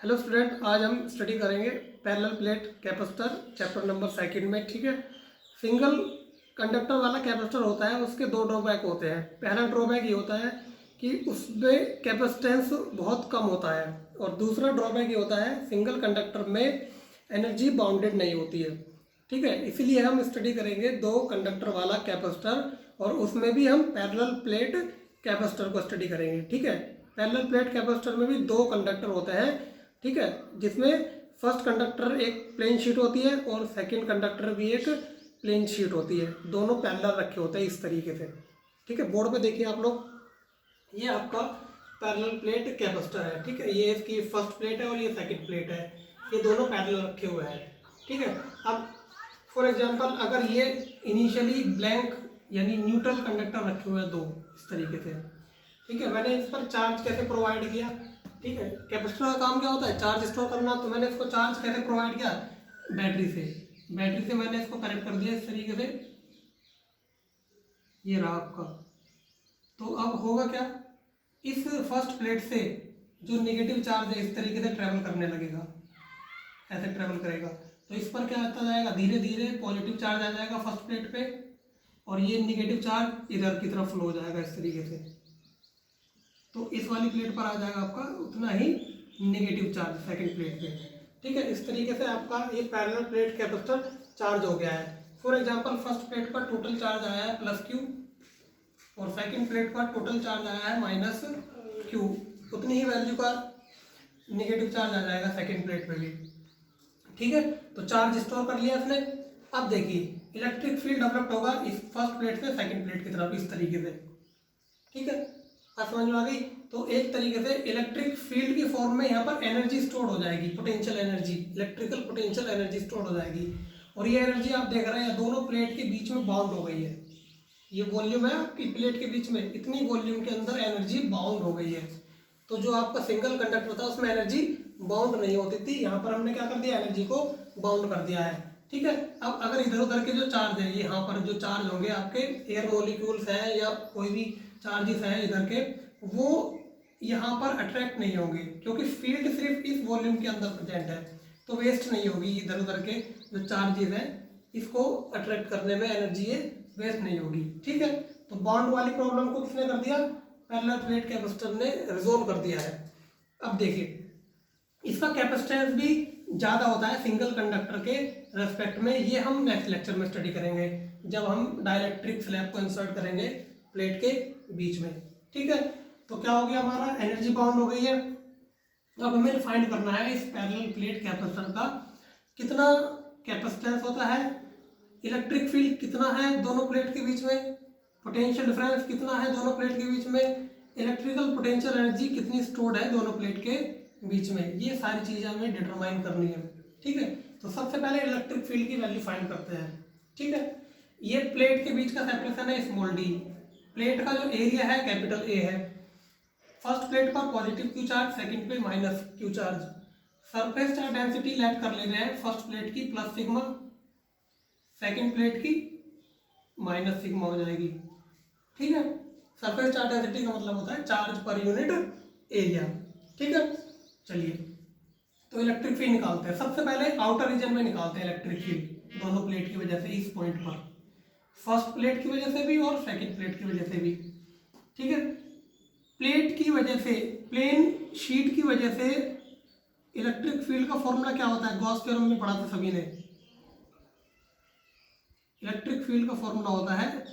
Hello student, आज हम study करेंगे parallel plate capacitor chapter number second में। ठीक है। सिंगल कंडक्टर वाला कैपेसिटर होता है, उसके दो ड्रॉबैक होते हैं। पहला ड्रॉबैक ये होता है कि उसमें कैपेसिटेंस बहुत कम होता है, और दूसरा ड्रॉबैक ये होता है सिंगल कंडक्टर में एनर्जी बाउंडेड नहीं होती है। ठीक है, इसीलिए हम स्टडी करेंगे दो कंडक्टर वाला कैपेसिटर, और उसमें भी हम पैरेलल प्लेट कैपेसिटर को स्टडी करेंगे। ठीक है, पैरेलल प्लेट कैपेसिटर में भी दो कंडक्टर होते हैं। ठीक है, जिसमें फर्स्ट कंडक्टर एक प्लेन शीट होती है और सेकंड कंडक्टर भी एक प्लेन शीट होती है। दोनों पैरेलल रखे होते हैं इस तरीके से। ठीक है, बोर्ड पे देखिए आप लोग, ये आपका पैरेलल प्लेट कैपेसिटर है। ठीक है, ये इसकी फर्स्ट प्लेट है और ये सेकंड प्लेट है, ये दोनों पैरेलल रखे हुए हैं। ठीक है, अब फॉर एग्जांपल अगर ये इनिशियली ब्लैंक यानी न्यूट्रल कंडक्टर रखे हुए हैं दो इस तरीके से। ठीक है, मैंने इस पर चार्ज कैसे प्रोवाइड किया। ठीक है, कैपेसिटर का काम क्या होता है, चार्ज स्टोर करना। तो मैंने इसको चार्ज कैसे प्रोवाइड किया, बैटरी से मैंने इसको कनेक्ट कर दिया इस तरीके से। ये रहा आपका। तो अब होगा क्या, इस फर्स्ट प्लेट से जो नेगेटिव चार्ज है इस तरीके से ट्रेवल करने लगेगा, ऐसे ट्रेवल करेगा। तो इस पर क्या आता जाएगा, धीरे धीरे पॉजिटिव चार्ज आ जाएगा फर्स्ट प्लेट पे, और ये नेगेटिव चार्ज इधर की तरफ फ्लो हो जाएगा इस तरीके से। तो इस वाली प्लेट पर आ जाएगा आपका उतना ही नेगेटिव चार्ज सेकंड प्लेट पे। ठीक है, इस तरीके से आपका ये पैरेलल प्लेट कैपेसिटर चार्ज हो गया है। फॉर एग्जांपल फर्स्ट प्लेट पर टोटल चार्ज आया है +Q, और सेकंड प्लेट पर टोटल चार्ज आया है -Q। उतनी ही वैल्यू का नेगेटिव चार्ज आ जाएगा सेकंड प्लेट पे भी। ठीक है, तो चार्ज स्टोर कर लिया इसने। अब देखिए इलेक्ट्रिक फील्ड डेवलप होगा इस फर्स्ट प्लेट से सेकंड प्लेट की तरफ इस तरीके से। ठीक है, समझ में आ गई। तो एक तरीके से इलेक्ट्रिक फील्ड की फॉर्म में यहाँ पर एनर्जी स्टोर हो जाएगी, potential energy, electrical potential energy store हो जाएगी। और ये एनर्जी आप देख रहे हैं दोनों प्लेट के बीच में बाउंड हो गई है। ये वॉल्यूम है आपकी प्लेट के बीच में, इतनी वॉल्यूम के अंदर एनर्जी बाउंड हो गई है। तो जो आपका सिंगल कंडक्टर था उसमें एनर्जी बाउंड नहीं होती थी, यहाँ पर हमने क्या कर दिया, एनर्जी को बाउंड कर दिया है। ठीक है, अब अगर इधर उधर के जो चार्ज है, यहाँ पर जो चार्ज होंगे आपके एयर मॉलिक्यूल्स हैं या कोई भी चार्जेस हैं इधर के, वो यहाँ पर अट्रैक्ट नहीं होंगे, क्योंकि फील्ड सिर्फ इस वॉल्यूम के अंदर प्रेजेंट है। तो वेस्ट नहीं होगी इधर उधर के जो चार्जेस हैं, इसको अट्रैक्ट करने में एनर्जी ये वेस्ट नहीं होगी। ठीक है, तो बॉन्ड वाली प्रॉब्लम को किसने कर दिया, पैरेलल प्लेट कैपेसिटर ने रिजोल्व कर दिया है। अब देखिए इसका कैपेसिटेंस भी ज़्यादा होता है सिंगल कंडक्टर के रेस्पेक्ट में। ये हम नेक्स्ट लेक्चर में स्टडी करेंगे जब हम डाइलेक्ट्रिक स्लैब को इंसर्ट करेंगे प्लेट के बीच में। ठीक है, तो क्या हो गया, हमारा एनर्जी बाउंड हो गई है। अब हमें फाइंड करना है इस पैरेलल प्लेट कैपेसिटर का कितना कैपेसिटेंस होता है, इलेक्ट्रिक फील्ड कितना है दोनों प्लेट के बीच में, पोटेंशियल डिफरेंस कितना है दोनों प्लेट के बीच में, इलेक्ट्रिकल पोटेंशियल एनर्जी कितनी स्टोर्ड है दोनों प्लेट के बीच में। ये सारी चीज़ें हमें डिटरमाइन करनी है। ठीक है, तो सबसे पहले इलेक्ट्रिक फील्ड की वैल्यू फाइंड करते हैं। ठीक है, ये प्लेट के बीच का सेपरेशन है स्मॉल d, प्लेट का जो एरिया है कैपिटल A है। फर्स्ट प्लेट पर पॉजिटिव Q चार्ज, सेकंड पे -Q charge. Surface charge density let कर ले रहे हैं फर्स्ट प्लेट की +σ, सेकंड प्लेट की -σ हो जाएगी। ठीक है, सरफेस चार्ज डेंसिटी का मतलब होता है चार्ज पर यूनिट एरिया। ठीक है, चलिए तो इलेक्ट्रिक फील्ड निकालते हैं। सबसे पहले आउटर रीजन में निकालते हैं इलेक्ट्रिक फील्ड दोनों प्लेट की वजह से, इस पॉइंट पर फर्स्ट प्लेट की वजह से भी और सेकंड प्लेट की वजह से भी। ठीक है, प्लेट की वजह से, प्लेन शीट की वजह से इलेक्ट्रिक फील्ड का फॉर्मूला क्या होता है, गॉस थ्योरम में पढ़ा था सभी ने। इलेक्ट्रिक फील्ड का फॉर्मूला होता है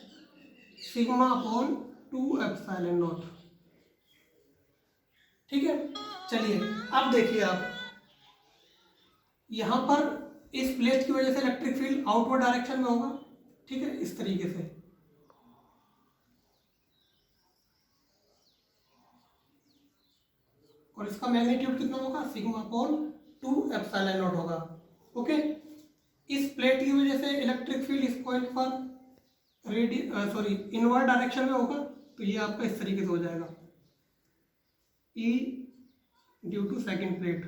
σ/2ε0। ठीक है, चलिए अब देखिए आप यहां पर इस प्लेट की वजह से इलेक्ट्रिक फील्ड आउटवर्ड डायरेक्शन में होगा। ठीक है, इस तरीके से। और इसका मैग्नीट्यूड कितना होगा, σ/2ε0 होगा। ओके, इस प्लेट की वजह से इलेक्ट्रिक फील्ड इस पॉइंट पर इनवर्ड डायरेक्शन में होगा। तो ये आपका इस तरीके से हो जाएगा, E due to second plate.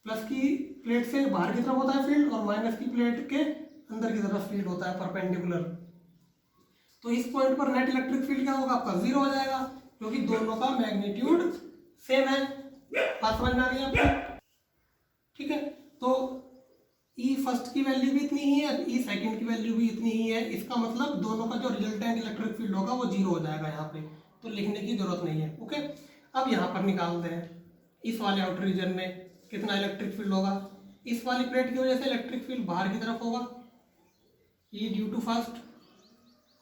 Plus की प्लेट से बाहर की तरफ होता है फील्ड, और माइनस की प्लेट के अंदर की तरफ फील्ड होता है परपेंडिकुलर। तो इस पॉइंट पर नेट इलेक्ट्रिक फील्ड क्या होगा आपका, 0 हो जाएगा, क्योंकि दोनों का मैग्नीट्यूड सेम है। बात समझ में आ गई आपको? ठीक है, तो ई फर्स्ट की वैल्यू भी इतनी ही है, ई सेकंड की वैल्यू भी इतनी ही है। इसका मतलब दोनों का जो रिजल्टेंट इलेक्ट्रिक फील्ड होगा वो जीरो हो जाएगा यहाँ पे, तो लिखने की जरूरत नहीं है। ओके, अब यहाँ पर निकालते हैं इस वाले आउटर रीजन में कितना इलेक्ट्रिक फील्ड होगा। इस वाली प्लेट की वजह से इलेक्ट्रिक फील्ड बाहर की तरफ होगा, ये ड्यू टू फर्स्ट,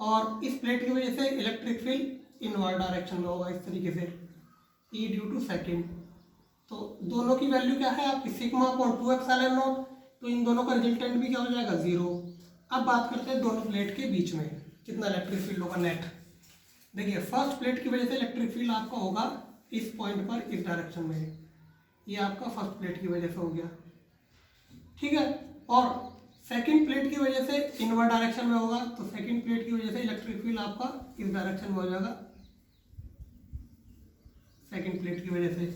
और इस प्लेट की वजह से इलेक्ट्रिक फील्ड इनवर्ड डायरेक्शन में होगा इस तरीके से, ई ड्यू टू सेकेंड। तो दोनों की वैल्यू क्या है आपकी, सिग्मा अपॉन 2 एप्सिलॉन नॉट, तो इन दोनों का रिजल्टेंट भी क्या हो जाएगा, जीरो। अब बात करते हैं दोनों प्लेट के बीच में कितना इलेक्ट्रिक फील्ड होगा नेट। देखिए फर्स्ट प्लेट की वजह से इलेक्ट्रिक फील्ड आपका होगा इस पॉइंट पर, इस डायरेक्शन में, ये आपका फर्स्ट प्लेट की वजह से हो गया, ठीक है। और सेकंड प्लेट की वजह से इनवर्ड डायरेक्शन में होगा, तो सेकंड प्लेट की वजह से इलेक्ट्रिक फील्ड आपका इस डायरेक्शन में हो जाएगा सेकंड प्लेट की वजह से।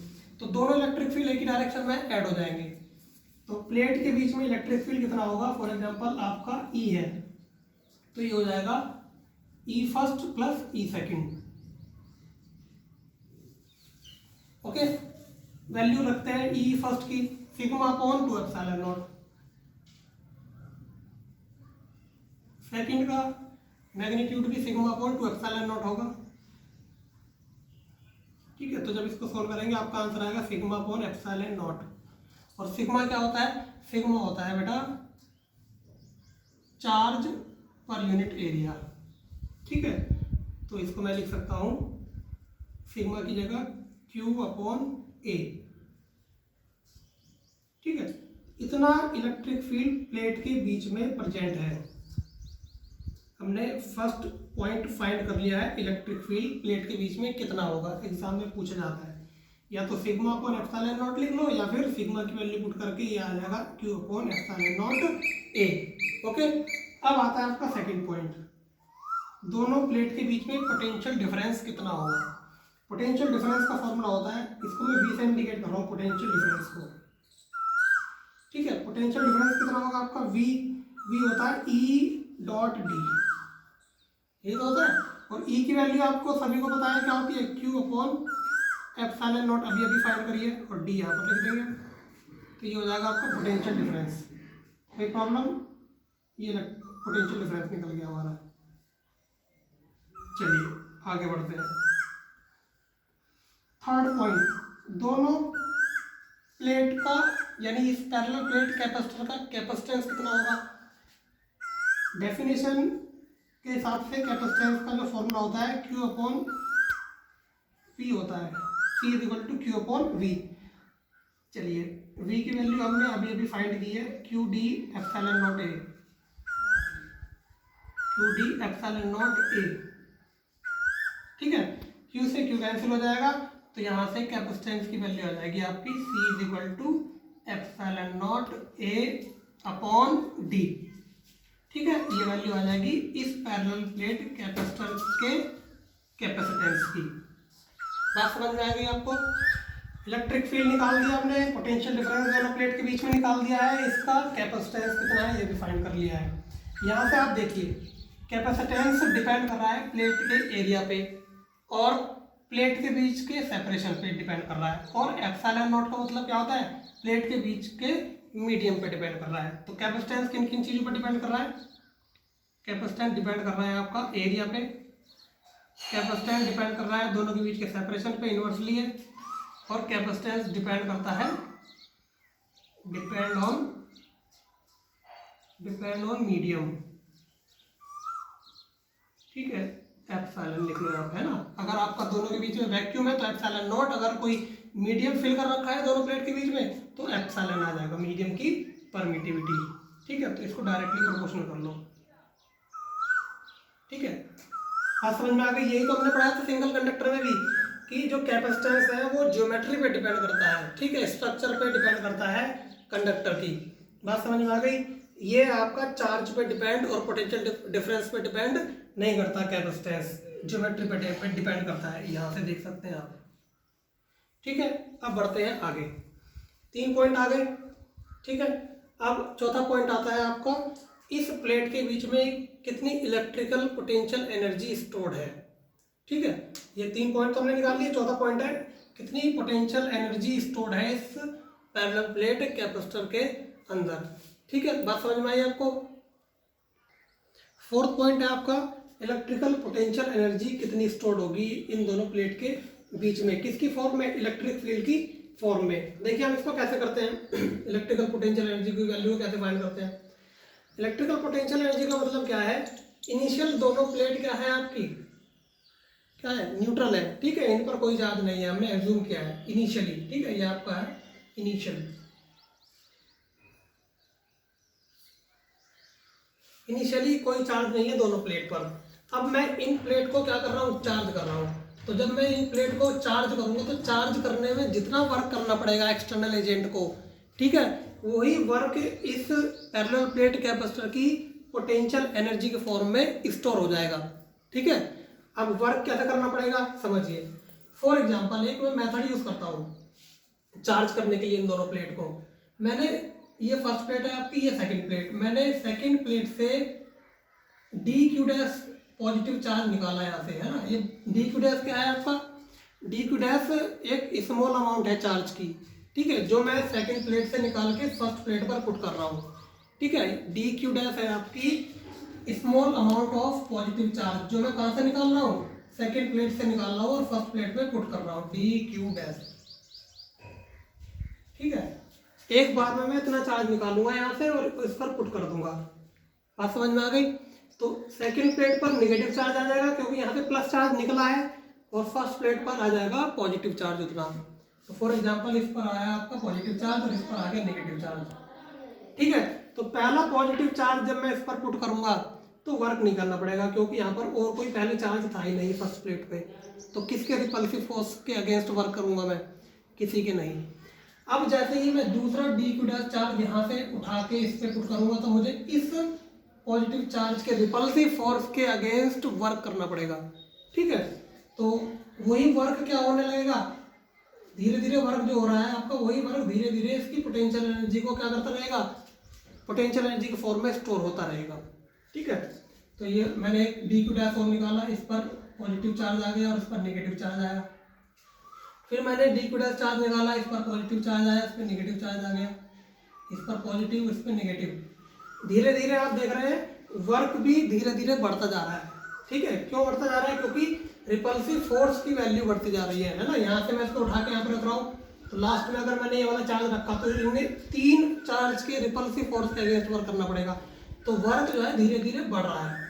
तो दोनों इलेक्ट्रिक फील्ड एक ही डायरेक्शन में ऐड हो जाएंगे। तो प्लेट के बीच में इलेक्ट्रिक फील्ड कितना होगा, फॉर एग्जांपल आपका ई है, तो ये हो जाएगा ई फर्स्ट प्लस ई सेकंड। ओके, वैल्यू रखते हैं ई फर्स्ट की sigma upon 2 epsilon not, second का मैग्नीट्यूड भी सिग्मा अपॉन 2 एप्सिलॉन नॉट होगा, ठीक है। तो जब इसको सोल्व करेंगे आपका आंसर आएगा सिग्मा अपॉन एप्सिलॉन नॉट। और सिग्मा क्या होता है, सिग्मा होता है बेटा चार्ज पर यूनिट एरिया, ठीक है। तो इसको मैं लिख सकता हूं सिग्मा की जगह Q अपॉन A, ठीक है। इतना इलेक्ट्रिक फील्ड प्लेट के बीच में प्रेजेंट है। हमने फर्स्ट पॉइंट फाइंड कर लिया है, इलेक्ट्रिक फील्ड प्लेट के बीच में कितना होगा, एग्जाम में पूछा जाता है। या तो सिग्मा अपॉन एप्सिलॉन नॉट लिख लो, या फिर सिग्मा की वैल्यू पुट करके ये आ जाएगा Q upon epsilon naught A। Okay, अब आता है आपका सेकंड पॉइंट, दोनों प्लेट के बीच में पोटेंशियल डिफरेंस कितना होगा। पोटेंशियल डिफरेंस का फॉर्मूला होता है, इसको मैं V से इंडिकेट कर रहा हूँ पोटेंशियल डिफरेंस को, ठीक है। पोटेंशियल डिफरेंस कितना होगा आपका, V होता है E डॉट D, ये तो होता है। और E की वैल्यू आपको सभी को पता है क्या होती है, Q अपॉन एप्सिलॉन नॉट, अभी फाइंड करिए, और D यहाँ पर लिख देंगे, तो ये हो जाएगा आपका पोटेंशियल डिफरेंस। कोई प्रॉब्लम, ये पोटेंशियल डिफरेंस निकल गया हमारा। चलिए आगे बढ़ते हैं। थर्ड पॉइंट, दोनों प्लेट का यानी इस पैरेलल प्लेट कैपेसिटर का कैपेसिटेंस कितना होगा। डेफिनेशन के हिसाब से कैपेसिटेंस का जो फॉर्मूला होता है Q अपॉन P होता है, C is equal to Q upon V। चलिए V की वैल्यू हमने अभी फाइंड की है, Q D epsilon naught A, Q D epsilon naught A, ठीक है। Q से Q कैंसिल हो जाएगा, तो यहाँ से कैपेसिटेंस की वैल्यू आ जाएगी आपकी C is equal to epsilon naught A upon D, ठीक है। ये वैल्यू आ जाएगी इस पैरेलल प्लेट कैपेसिटर के कैपेसिटेंस की। बात समझ में आ गई आपको। इलेक्ट्रिक फील्ड निकाल दिया हमने, पोटेंशियल डिफरेंस दोनों प्लेट के बीच में निकाल दिया है, इसका कैपेसिटेंस कितना है ये भी फाइंड कर लिया है। यहाँ से आप देखिए कैपेसिटेंस डिपेंड कर रहा है प्लेट के एरिया पे और प्लेट के बीच के सेपरेशन पे डिपेंड कर रहा है, और एप्सिलॉन नॉट का मतलब क्या होता है, प्लेट के बीच के मीडियम पे डिपेंड कर रहा है। तो कैपेसिटेंस किन किन चीज़ों पर डिपेंड कर रहा है, कैपेसिटेंस डिपेंड कर रहा है आपका एरिया पे, कैपेसिटेंस डिपेंड कर रहा है दोनों के बीच के सेपरेशन पे इन्वर्सली है, और कैपेसिटेंस डिपेंड करता है डिपेंड ऑन मीडियम, ठीक है। एप्सिलॉन लिख लो आप, है ना। अगर आपका दोनों के बीच में वैक्यूम है तो एप्सिलॉन नॉट, अगर कोई मीडियम फिल कर रखा है दोनों प्लेट के बीच में तो एप्सिलॉन आ जाएगा, मीडियम की परमिटिविटी, ठीक है। तो इसको डायरेक्टली प्रोपोर्शनल कर लो, ठीक है। बात समझ में आ गई। यही तो हमने पढ़ाया था सिंगल कंडक्टर में भी कि जो कैपेसिटेंस है वो ज्योमेट्री पे डिपेंड करता है, ठीक है, स्ट्रक्चर पे डिपेंड करता है कंडक्टर की। बात समझ में आ गई। ये आपका चार्ज पे डिपेंड और पोटेंशियल डिफरेंस पे डिपेंड नहीं करता, कैपेसिटेंस ज्योमेट्री पे डिपेंड करता है, यहाँ से देख सकते हैं आप, ठीक है। अब बढ़ते हैं आगे, 3 पॉइंट आ गए, ठीक है। अब चौथा पॉइंट आता है आपका, इस प्लेट के बीच में कितनी इलेक्ट्रिकल पोटेंशियल एनर्जी स्टोर्ड है, ठीक है। ये 3 पॉइंट तो हमने निकाल लिए, चौथा पॉइंट है कितनी पोटेंशियल एनर्जी स्टोर्ड है इस पैरेलल प्लेट कैपेसिटर के अंदर। ठीक है, बात समझ में आई आपको। फोर्थ पॉइंट है आपका इलेक्ट्रिकल पोटेंशियल एनर्जी कितनी स्टोर्ड होगी इन दोनों प्लेट के बीच में, किसकी फॉर्म में, इलेक्ट्रिक फील्ड की फॉर्म में। देखिए हम इसको कैसे करते हैं इलेक्ट्रिकल पोटेंशियल एनर्जी की वैल्यू कैसे फाइंड करते हैं। इलेक्ट्रिकल पोटेंशियल एनर्जी का मतलब क्या है, इनिशियल दोनों प्लेट क्या है आपकी, क्या है, न्यूट्रल है। ठीक है, इन पर कोई चार्ज नहीं है, हमने एज्यूम किया है इनिशियली। ठीक है, ये आपका है इनिशियली कोई चार्ज नहीं है दोनों प्लेट पर। अब मैं इन प्लेट को क्या कर रहा हूँ, चार्ज कर रहा हूँ। तो जब मैं इन प्लेट को चार्ज करूंगा तो चार्ज करने में जितना वर्क करना पड़ेगा एक्सटर्नल एजेंट को, ठीक है, वही वर्क इस पैरेलल प्लेट कैपेसिटर की पोटेंशियल एनर्जी के फॉर्म में स्टोर हो जाएगा। ठीक है, अब वर्क कैसे करना पड़ेगा समझिए। फॉर एग्जांपल एक मैं मेथड यूज करता हूँ चार्ज करने के लिए इन दोनों प्लेट को। मैंने ये फर्स्ट प्लेट है आपकी, ये सेकंड प्लेट, मैंने सेकंड प्लेट से D Q dash positive charge निकाला यहाँ से, है ना। ये डी क्यू डैश क्या है आपका, डी क्यू डैश एक स्मॉल अमाउंट है चार्ज की। ठीक है, जो मैं सेकंड प्लेट से निकाल के फर्स्ट प्लेट पर पुट कर रहा हूँ। ठीक है, डी क्यू डैश है आपकी small amount of positive charge, जो मैं कहाँ से निकाल रहा हूँ, सेकंड प्लेट से निकाल रहा हूँ और फर्स्ट प्लेट में पुट कर रहा हूँ, डी क्यू डैश। ठीक है, एक बार में मैं इतना चार्ज निकालूंगा यहाँ से और इस पर पुट कर दूंगा। बात समझ में आ गई। तो सेकंड प्लेट पर नेगेटिव चार्ज आ जाएगा क्योंकि यहाँ पे प्लस चार्ज निकला है, और फर्स्ट प्लेट पर आ जाएगा पॉजिटिव चार्ज उतना। तो फॉर एग्जांपल इस पर आया आपका पॉजिटिव चार्ज और इस पर आ गया नेगेटिव चार्ज। ठीक है, तो पहला पॉजिटिव चार्ज जब मैं इस पर पुट करूंगा तो वर्क नहीं करना पड़ेगा क्योंकि यहाँ पर और कोई पहले चार्ज था ही नहीं फर्स्ट प्लेट पे। तो किसके रिपल्सिव फोर्स के अगेंस्ट वर्क करूंगा मैं, किसी के नहीं। अब जैसे ही मैं दूसरा डी क्यू डैश चार्ज यहाँ से उठा के इस पे पुट करूंगा तो मुझे इस पॉजिटिव चार्ज के रिपल्सिव फोर्स के अगेंस्ट वर्क करना पड़ेगा। ठीक है, तो वही वर्क क्या होने लगेगा, धीरे धीरे वर्क जो हो रहा है आपका, वही वर्क धीरे धीरे इसकी पोटेंशियल एनर्जी को क्या करता रहेगा, पोटेंशियल एनर्जी के फॉर्म में स्टोर होता रहेगा। ठीक है, तो ये मैंने एक डी क्यू डैश और निकाला, इस पर पॉजिटिव चार्ज आ गया और इस पर नेगेटिव चार्ज आया। फिर मैंने डी क्यू डैश चार्ज निकाला, इस पर पॉजिटिव चार्ज आया, इस पर नेगेटिव चार्ज आ गया, इस पर पॉजिटिव, इस पर नेगेटिव। धीरे धीरे आप देख रहे हैं वर्क भी धीरे धीरे बढ़ता जा रहा है। ठीक है, क्यों बढ़ता जा रहा है, क्योंकि रिपल्सिव फोर्स की वैल्यू बढ़ती जा रही है ना। यहाँ से मैं इसको उठा के यहाँ पर रख रहा हूँ, तो लास्ट में अगर मैंने ये वाला चार्ज रखा तो इनमें 3 चार्ज के रिपल्सिव फोर्स के अगेंस्ट वर्क करना पड़ेगा, तो वर्क जो है धीरे धीरे बढ़ रहा है।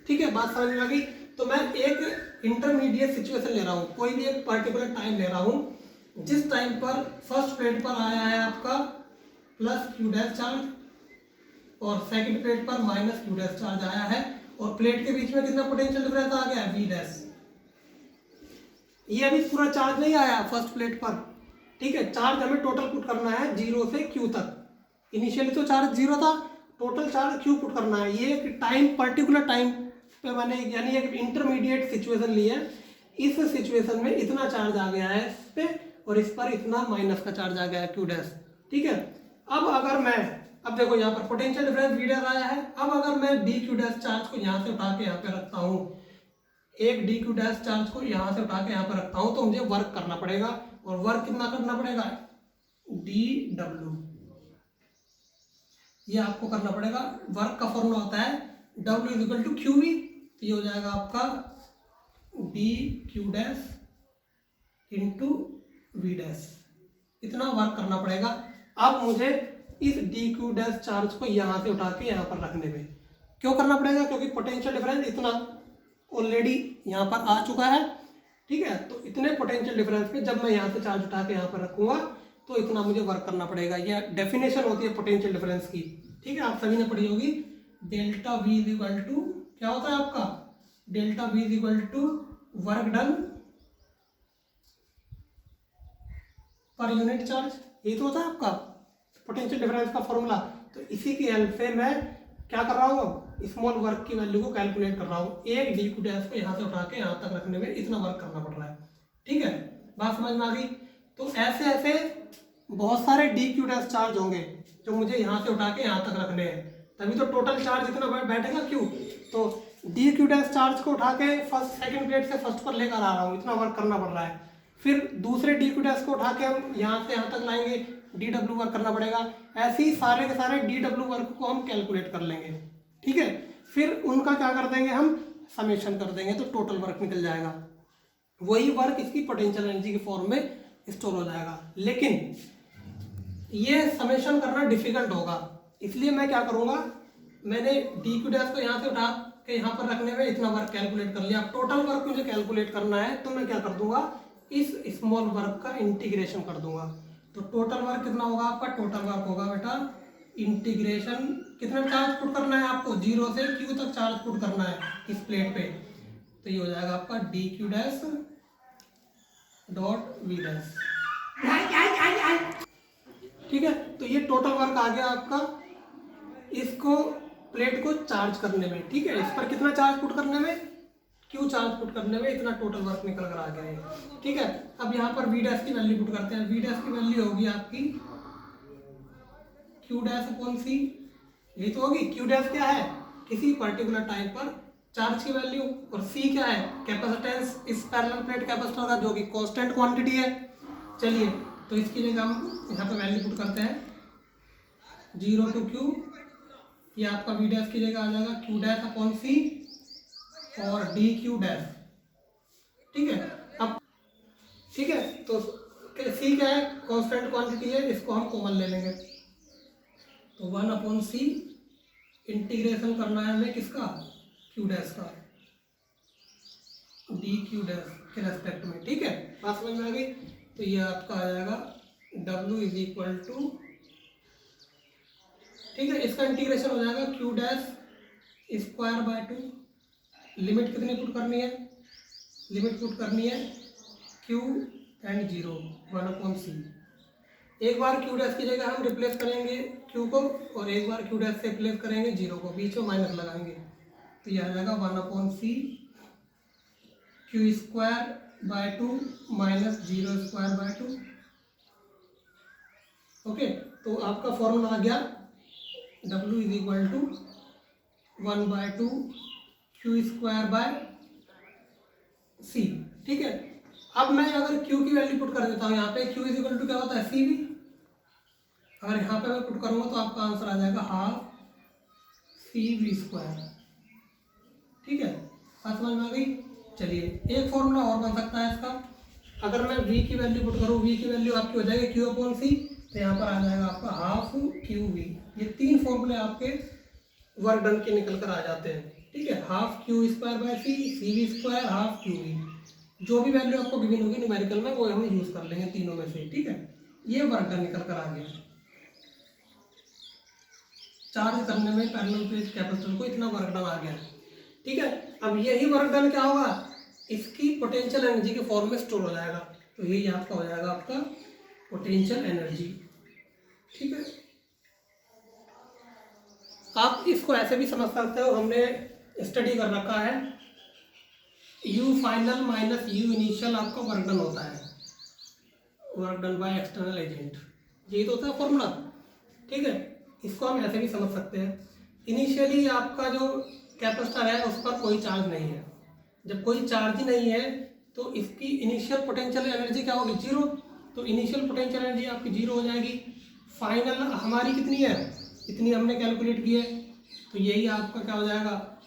ठीक है, बात समझ में आ गई। तो मैं एक इंटरमीडिएट सिचुएशन ले रहा हूँ, कोई भी एक पर्टिकुलर टाइम ले रहा हूँ जिस टाइम पर फर्स्ट प्लेट पर आया है आपका प्लस क्यू डैश चार्ज और सेकंड प्लेट पर माइनस क्यू डैश चार्ज आया है, और प्लेट के बीच में कितना पोटेंशियल डिफरेंस आ गया, वी डैश। ये अभी पूरा चार्ज नहीं आया फर्स्ट प्लेट पर। ठीक है, चार्ज हमें टोटल पुट करना है 0 से Q तक। इनिशियली तो चार्ज 0 था, टोटल चार्ज Q पुट करना है। ये एक टाइम, पर्टिकुलर टाइम पे मैंने यानी एक इंटरमीडिएट सिचुएशन ली है। इस सिचुएशन में इतना चार्ज आ गया है इस पे, और इस पर इतना माइनस का चार्ज आ गया है क्यू डैश। ठीक है, अब अगर मैं, अब देखो यहाँ पर पोटेंशियल डिफरेंस वी डैश आया है। अब अगर मैं डी क्यू डैश चार्ज को यहाँ से उठा के यहाँ पे रखता हूँ, एक डी क्यू डैश चार्ज को यहाँ से उठा के यहाँ पे रखता हूँ, तो मुझे वर्क करना पड़ेगा, और वर्क कितना करना पड़ेगा, डी डब्ल्यू। ये आपको करना पड़ेगा। वर्क का फॉर्मूला होता है W is equal to Q V. ये हो जाएगा आपका D Q dash into V dash. इतना वर्क करना पड़ेगा। अब मुझे इस डी क्यू डैश चार्ज को यहाँ से उठा के यहाँ पर रखने में क्यों करना पड़ेगा, क्योंकि पोटेंशियल डिफरेंस इतना ऑलरेडी यहाँ पर आ चुका है। ठीक है, तो इतने पोटेंशियल डिफरेंस पे जब मैं यहाँ से चार्ज उठा के यहाँ पर रखूंगा तो इतना मुझे वर्क करना पड़ेगा। ये डेफिनेशन होती है पोटेंशियल डिफरेंस की। ठीक है, आप सभी ने पढ़ी होगी। Delta V is equal to क्या होता है आपका, delta V is equal to work done per unit charge. ये तो होता है आपका पोटेंशियल डिफरेंस का फॉर्मूला। तो इसी की हेल्प से मैं क्या कर रहा हूँ, अब स्मॉल वर्क की वैल्यू को कैलकुलेट कर रहा हूँ। एक डी क्यू डैश को यहाँ से उठा के यहाँ तक रखने में इतना वर्क करना पड़ रहा है। ठीक है, बात समझ में आ गई। तो ऐसे ऐसे बहुत सारे डी क्यू डैश चार्ज होंगे जो मुझे यहाँ से उठा के यहाँ तक रखने हैं, तभी तो टोटल चार्ज इतना बैठेगा। क्यों, तो डी क्यू डैश चार्ज को उठा के फर्स्ट सेकंड प्लेट से फर्स्ट पर लेकर आ रहा हूँ, इतना वर्क करना पड़ रहा है। फिर दूसरे डी क्यू डैश को उठा के हम यहाँ से यहाँ तक लाएंगे, डी डब्ल्यू वर्क करना पड़ेगा। ऐसे ही सारे के सारे डी डब्ल्यू वर्क को हम कैलकुलेट कर लेंगे, ठीक है। फिर उनका क्या कर देंगे हम, समेशन कर देंगे, तो टोटल वर्क निकल जाएगा। वही वर्क इसकी पोटेंशियल एनर्जी के फॉर्म में स्टोर हो जाएगा। लेकिन ये समेशन करना डिफिकल्ट होगा, इसलिए मैं क्या करूँगा, मैंने डी क्यू डैश को यहाँ से उठा के यहाँ पर रखने में इतना वर्क कैलकुलेट कर लिया। अब टोटल वर्क मुझे कैलकुलेट करना है, तो मैं क्या कर दूंगा, इस स्मॉल वर्क का इंटीग्रेशन कर दूंगा। तो टोटल वर्क कितना होगा आपका, टोटल वर्क होगा बेटा इंटीग्रेशन, कितना चार्ज पुट करना है आपको, 0 से Q तक चार्ज पुट करना है इस प्लेट पे, तो ये हो जाएगा आपका D Q dash dot V dash, ठीक है। तो ये टोटल वर्क आ गया आपका इसको प्लेट को चार्ज करने में, ठीक है। इस पर कितना चार्ज पुट करने में, Q चार्ज पुट करने में इतना टोटल वर्क निकल कर आ गया है, ठीक है। अब यहाँ पर V डैश की वैल्यू पुट करते हैं। V डैश की वैल्यू होगी आपकी Q डैश अपॉन C, ये तो होगी। Q डैश क्या है, किसी पर्टिकुलर टाइम पर चार्ज की वैल्यू, और C क्या है, कैपेसिटेंस इस पैरेलल प्लेट कैपेसिटर का, जो कि कांस्टेंट क्वांटिटी है। चलिए तो इसकी जगह हम यहाँ पर वैल्यू पुट करते हैं 0 to Q, ये आपका V डैश की जगह आ जाएगा Q डैश अपॉन C और डी क्यू डैश, ठीक है। अब ठीक है, तो C क्या है, कांस्टेंट क्वांटिटी है, इसको हम कॉमन ले लेंगे, तो 1 अपॉन C इंटीग्रेशन करना है हमें किसका, Q डैश का, डी क्यू डैश के रेस्पेक्ट में, ठीक है। बात समझ में आ गई। तो ये आपका आ जाएगा W इज इक्वल टू, ठीक है, इसका इंटीग्रेशन हो जाएगा Q dash square by 2, limit कितनी पुट करनी है, लिमिट पुट करनी है Q एंड 0 1 अपॉन C। एक बार Q डैश की जगह हम रिप्लेस करेंगे Q को, और एक बार Q डैश से रिप्लेस करेंगे 0 को, बीच में माइनस लगाएंगे, तो यह आ जाएगा 1 upon C Q square by 2 minus 0 square by 2, okay. तो आपका फॉर्मूला आ गया W is equal to 1 by 2 Q square by C, ठीक है। अब मैं अगर Q की वैल्यू पुट कर देता हूँ यहाँ पे, Q इज इक्वल टू क्या होता है, C भी, अगर यहाँ पे मैं पुट करूँगा तो आपका आंसर आ जाएगा हाफ CV स्क्वायर, ठीक है। बात समझ में आ गई। चलिए एक फॉर्मूला और बन सकता है इसका, अगर मैं V की वैल्यू पुट करूँ, V की वैल्यू आपकी हो जाएगी Q अपॉन C, तो यहाँ पर आ जाएगा आपका हाफ QV। ये तीन फॉर्मूले आपके वर्क डन के निकल कर आ जाते हैं, ठीक है। Half Q square by C, CV square, half QV, जो भी वैल्यू आपको गिवन होगी न्यूमेरिकल में वो हम यूज कर लेंगे तीनों में से, ठीक है। ये वर्क डन निकल कर आ गया, चार्ज करने में पैरेलल प्लेट कैपेसिटर को इतना वर्क डन आ गया, ठीक है। अब यही वर्क डन क्या होगा, इसकी पोटेंशियल एनर्जी के फॉर्म में स्टोर हो जाएगा, तो यही आपका हो जाएगा आपका पोटेंशियल एनर्जी, ठीक है। आप इसको ऐसे भी समझ सकते हो, हमने स्टडी कर रखा है U final minus U initial आपका वर्क डन होता है, work done by external agent, यही तो होता है फॉर्मूला, ठीक है। इसको हम ऐसे भी समझ सकते हैं, इनिशियली आपका जो कैपेसिटर है उस पर कोई चार्ज नहीं है, जब कोई चार्ज ही नहीं है तो इसकी इनिशियल पोटेंशियल एनर्जी क्या होगी, 0, तो इनिशियल पोटेंशियल एनर्जी आपकी 0 हो जाएगी। फाइनल हमारी कितनी है, इतनी हमने कैलकुलेट की है, तो यही आपका क्या हो जाएगा,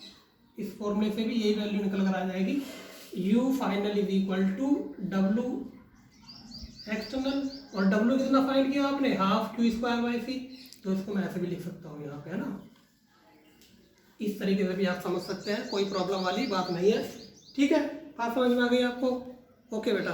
इस फॉर्मूले से भी यही वैल्यू निकल कर आ जाएगी, U final is equal to W external, और W कितना फाइंड किया आपने, half Q square by C, तो इसको मैं ऐसे भी लिख सकता हूँ यहाँ पे, है ना। इस तरीके से भी आप समझ सकते हैं, कोई प्रॉब्लम वाली बात नहीं है, ठीक है। बात समझ में आ गई आपको, ओके बेटा।